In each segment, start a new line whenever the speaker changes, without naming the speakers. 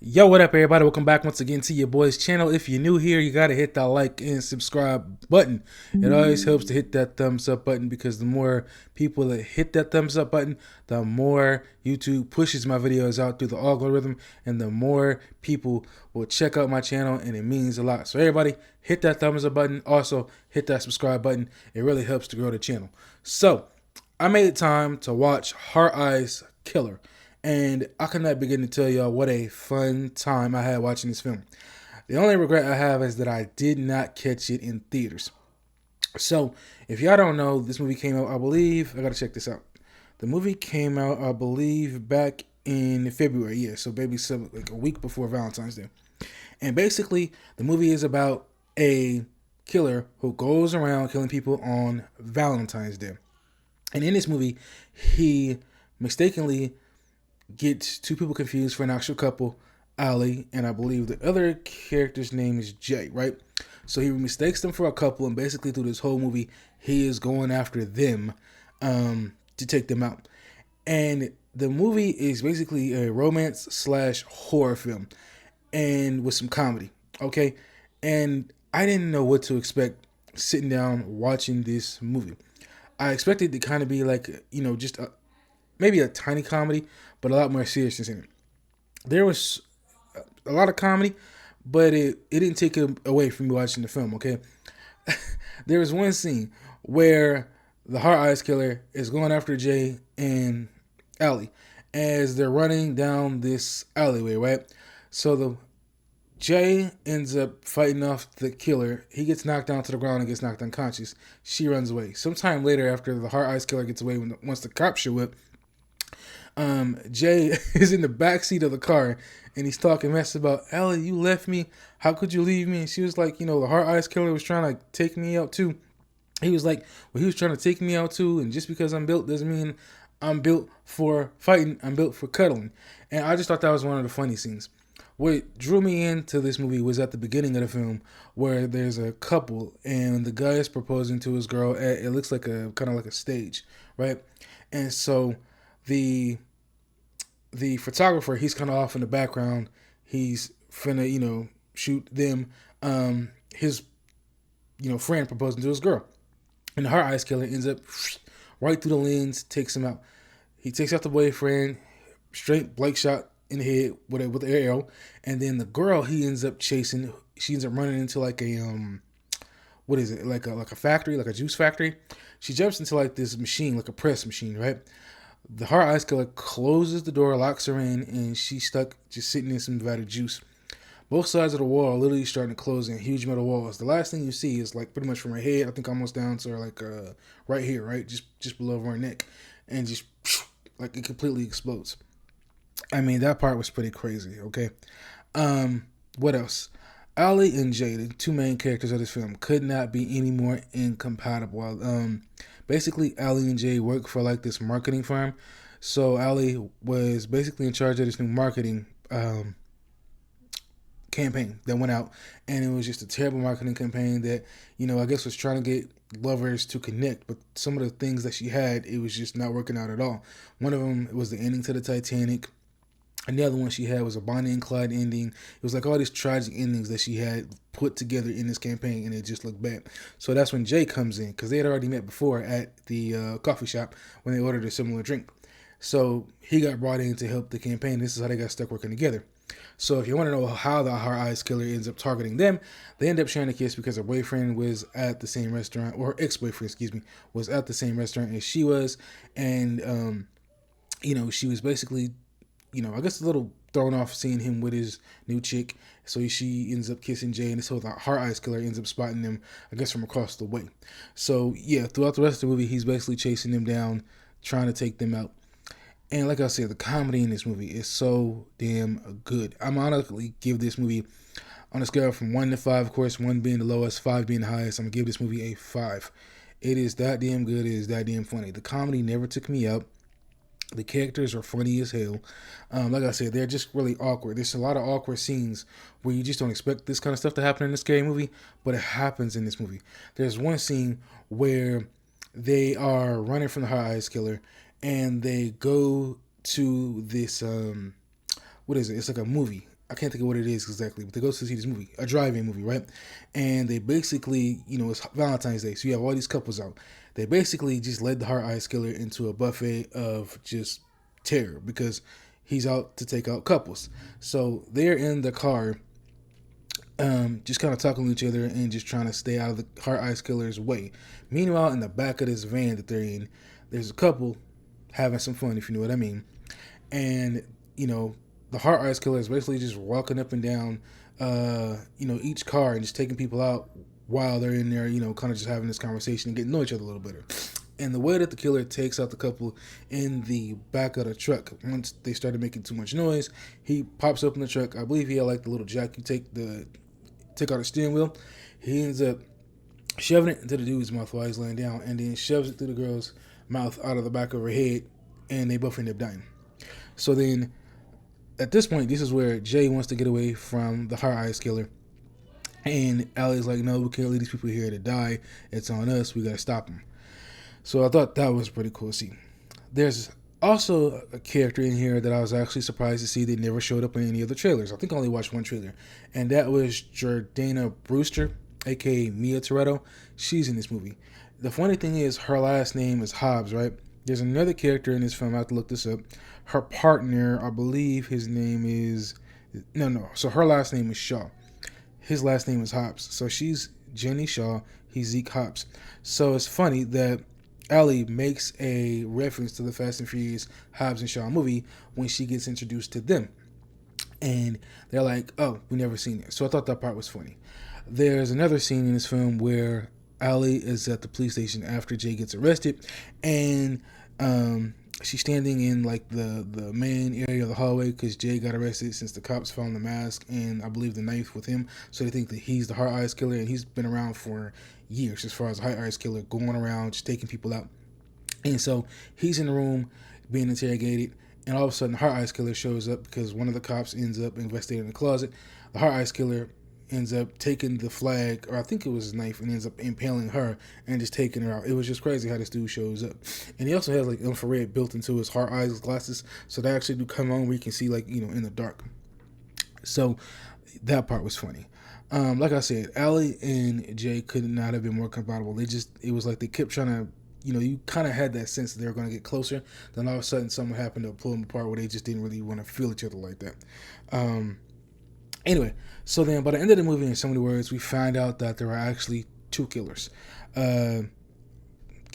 Yo, what up, everybody? Welcome back once again to your boy's channel. If you're new here, you gotta hit that like and subscribe button. It always helps to hit that thumbs up button because the more people that hit that thumbs up button, the more YouTube pushes my videos out through the algorithm, and the more people will check out my channel, and it means a lot. So everybody, hit that thumbs up button. Also, hit that subscribe button. It really helps to grow the channel. So, I made time to watch Heart Eyes Killer. And I cannot begin to tell y'all what a fun time I had watching this film. The only regret I have is that I did not catch it in theaters. So, if y'all don't know, this movie came out, I believe, I gotta check this out. The movie came out, I believe, back in February, yeah, so maybe some, like a week before Valentine's Day. And basically, the movie is about a killer who goes around killing people on Valentine's Day. And in this movie, he mistakenly gets two people confused for an actual couple, Ali, and I believe the other character's name is Jay, right? So he mistakes them for a couple, and basically through this whole movie, he is going after them to take them out. And the movie is basically a romance slash horror film, and with some comedy, okay? And I didn't know what to expect sitting down watching this movie. I expected to kind of be like, just maybe a tiny comedy, but a lot more seriousness in it. There was a lot of comedy, but it didn't take it away from me watching the film, okay? There was one scene where the Heart Eyes Killer is going after Jay and Allie as they're running down this alleyway, right? So the Jay ends up fighting off the killer. He gets knocked down to the ground and gets knocked unconscious. She runs away. Sometime later, after the Heart Eyes Killer gets away, once the cops show up, Jay is in the back seat of the car and he's talking mess about, Ellie, you left me. How could you leave me? And she was like, the Heart Eyes Killer was trying to take me out too. He was like, well, he was trying to take me out too. And just because I'm built doesn't mean I'm built for fighting. I'm built for cuddling. And I just thought that was one of the funny scenes. What drew me into this movie was at the beginning of the film where there's a couple and the guy is proposing to his girl at, it looks like a kind of like a stage, right? And so the photographer, he's kind of off in the background. He's finna, shoot them. His, friend proposing to his girl. And the Heart Eyes Killer ends up right through the lens, takes him out. He takes out the boyfriend, straight Blake shot in the head with the arrow. And then the girl he ends up chasing, she ends up running into like a, what is it? Like a factory, like a juice factory. She jumps into like this machine, like a press machine, right? The Heart Eyes Killer closes the door, locks her in, and she's stuck just sitting in some vat of juice. Both sides of the wall are literally starting to close in, huge metal walls. The last thing you see is like pretty much from her head, I think almost down to her like right here, right, just below her neck, and just like it completely explodes. I mean, that part was pretty crazy. Okay, what else? Ali and Jay, the two main characters of this film, could not be any more incompatible. Basically, Ali and Jay work for like this marketing firm. So Ali was basically in charge of this new marketing campaign that went out, and it was just a terrible marketing campaign that I guess was trying to get lovers to connect, but some of the things that she had, it was just not working out at all. One of them was the ending to the Titanic. And the other one she had was a Bonnie and Clyde ending. It was like all these tragic endings that she had put together in this campaign, and it just looked bad. So that's when Jay comes in, because they had already met before at the coffee shop when they ordered a similar drink. So he got brought in to help the campaign. This is how they got stuck working together. So if you want to know how the Heart Eyes Killer ends up targeting them, they end up sharing a kiss because her boyfriend was at the same restaurant, or her ex-boyfriend, excuse me, was at the same restaurant as she was. And, she was basically I guess a little thrown off seeing him with his new chick. So she ends up kissing Jay, and so the Heart Eyes Killer ends up spotting them, I guess, from across the way. So yeah, throughout the rest of the movie, he's basically chasing them down, trying to take them out. And like I said, the comedy in this movie is so damn good. I'm honestly give this movie on a scale from 1 to 5, of course, 1 being the lowest, 5 being the highest. I'm gonna give this movie a 5. It is that damn good. It is that damn funny. The comedy never took me out. The characters are funny as hell. Like I said, they're just really awkward. There's a lot of awkward scenes where you just don't expect this kind of stuff to happen in a scary movie, but it happens in this movie. There's one scene where they are running from the Heart Eyes Killer, and they go to this what is it? It's like a movie, I can't think of what it is exactly, but they go to see this movie, a drive-in movie, right? And they basically, it's Valentine's Day, so you have all these couples out. They basically just led the Heart Eyes Killer into a buffet of just terror because he's out to take out couples. So they're in the car, just kind of talking to each other and just trying to stay out of the Heart Eyes Killer's way. Meanwhile, in the back of this van that they're in, there's a couple having some fun, if you know what I mean. And, the Heart Eyes Killer is basically just walking up and down, each car and just taking people out while they're in there, kind of just having this conversation and getting to know each other a little better. And the way that the killer takes out the couple in the back of the truck, once they started making too much noise, he pops open the truck. I believe he had like the little jack you take out the steering wheel. He ends up shoving it into the dude's mouth while he's laying down, and then shoves it through the girl's mouth out of the back of her head, and they both end up dying. So then, at this point, this is where Jay wants to get away from the Heart Eyes Killer. And Allie's like, no, we can't leave these people here to die. It's on us. We got to stop them. So I thought that was pretty cool to see. There's also a character in here that I was actually surprised to see they never showed up in any of the trailers. I think I only watched one trailer. And that was Jordana Brewster, a.k.a. Mia Toretto. She's in this movie. The funny thing is, her last name is Hobbs, right? There's another character in this film. I have to look this up. Her partner, I believe his name is... No. So her last name is Shaw. His last name is Hobbs. So she's Jenny Shaw. He's Zeke Hobbs. So it's funny that Allie makes a reference to the Fast and Furious Hobbs and Shaw movie when she gets introduced to them. And they're like, oh, we never seen it. So I thought that part was funny. There's another scene in this film where Allie is at the police station after Jay gets arrested, and she's standing in like the main area of the hallway because Jay got arrested since the cops found the mask and I believe the knife with him, so they think that he's the Heart Eyes Killer, and he's been around for years as far as Heart Eyes Killer, going around just taking people out. And so he's in the room being interrogated, and all of a sudden the Heart Eyes Killer shows up because one of the cops ends up investigating the closet. The Heart Eyes Killer ends up taking the flag, or I think it was his knife, and ends up impaling her and just taking her out. It was just crazy how this dude shows up. And he also has like infrared built into his Heart Eyes glasses, so they actually do come on where you can see like, in the dark. So that part was funny. Like I said, Allie and Jay could not have been more compatible. It was like they kept trying to, you kind of had that sense that they were going to get closer. Then all of a sudden something happened to pull them apart where they just didn't really want to feel each other like that. Anyway, so then by the end of the movie, in so many words, we find out that there are actually two killers. Give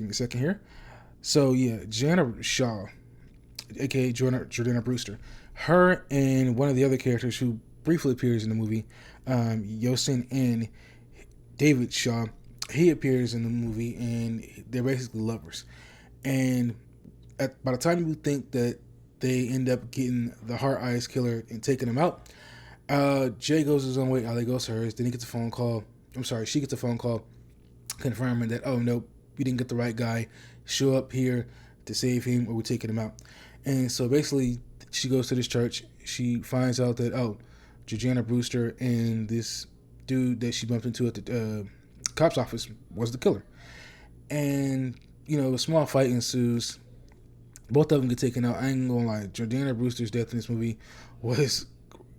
me a second here. So yeah, Jana Shaw, aka Jordana Brewster, her and one of the other characters who briefly appears in the movie, Yosin and David Shaw, he appears in the movie, and they're basically lovers. And by the time you think that they end up getting the Heart Eyes Killer and taking him out, Jay goes his own way, Allie goes hers. Then he gets a phone call. She gets a phone call confirming that, oh no, we didn't get the right guy. Show up here to save him, or we're taking him out. And so basically, she goes to this church. She finds out that, Jordana Brewster and this dude that she bumped into at the cop's office was the killer. And, a small fight ensues. Both of them get taken out. I ain't gonna lie, Jordana Brewster's death in this movie was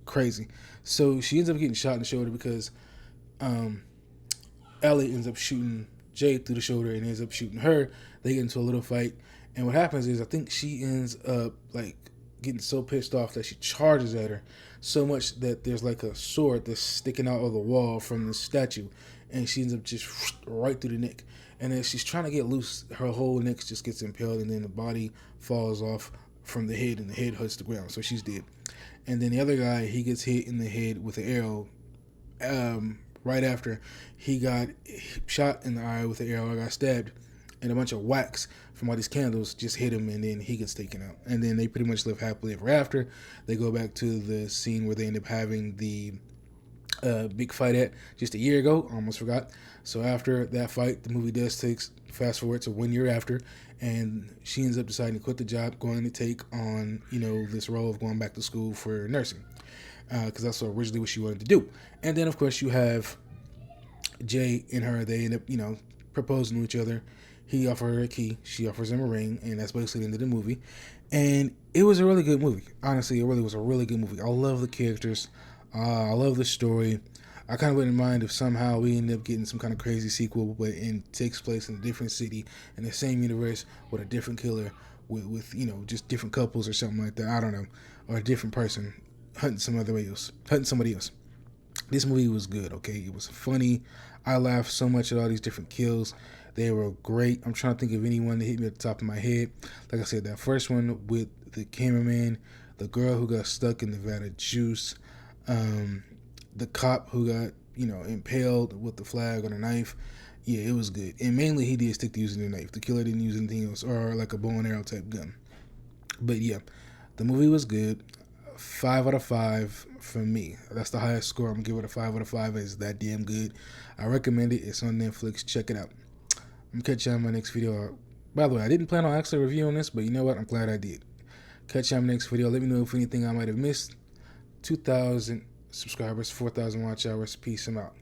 crazy. So she ends up getting shot in the shoulder because Ellie ends up shooting Jay through the shoulder and ends up shooting her. They get into a little fight, and what happens is I think she ends up like getting so pissed off that she charges at her so much that there's like a sword that's sticking out of the wall from the statue, and she ends up just right through the neck. And as she's trying to get loose, her whole neck just gets impaled, and then the body falls off from the head, and the head hits the ground, so she's dead. And then the other guy, he gets hit in the head with an arrow. Right after he got shot in the eye with an arrow, got stabbed, and a bunch of wax from all these candles just hit him, and then he gets taken out. And then they pretty much live happily ever after. They go back to the scene where they end up having the big fight at just a year ago. Almost forgot. So after that fight, the movie does fast forward to 1 year after, and she ends up deciding to quit the job, going to take on, this role of going back to school for nursing, because that's originally what she wanted to do. And then, of course, you have Jay and her. They end up, proposing to each other. He offers her a key. She offers him a ring, and that's basically the end of the movie. And it was a really good movie. Honestly, it really was a really good movie. I love the characters. I love the story. I kind of wouldn't mind if somehow we end up getting some kind of crazy sequel, but it takes place in a different city in the same universe with a different killer, with just different couples or something like that. I don't know, or a different person hunting somebody else. This movie was good. Okay, it was funny. I laughed so much at all these different kills. They were great. I'm trying to think of anyone that hit me at the top of my head. Like I said, that first one with the cameraman, the girl who got stuck in the vat of juice, the cop who got impaled with the flag or a knife. Yeah, it was good. And mainly he did stick to using the knife. The killer didn't use anything else, or like a bow and arrow type gun. But yeah, the movie was good. 5 out of 5 from me. That's the highest score. I'm gonna give it a 5 out of 5. It's that damn good. I recommend it. It's on Netflix. Check it out. I'm gonna catch you on my next video. By the way, I didn't plan on actually reviewing this, but you know what? I'm glad I did. Catch you on my next video. Let me know if anything I might have missed. 2,000 subscribers, 4,000 watch hours. Peace. I'm out.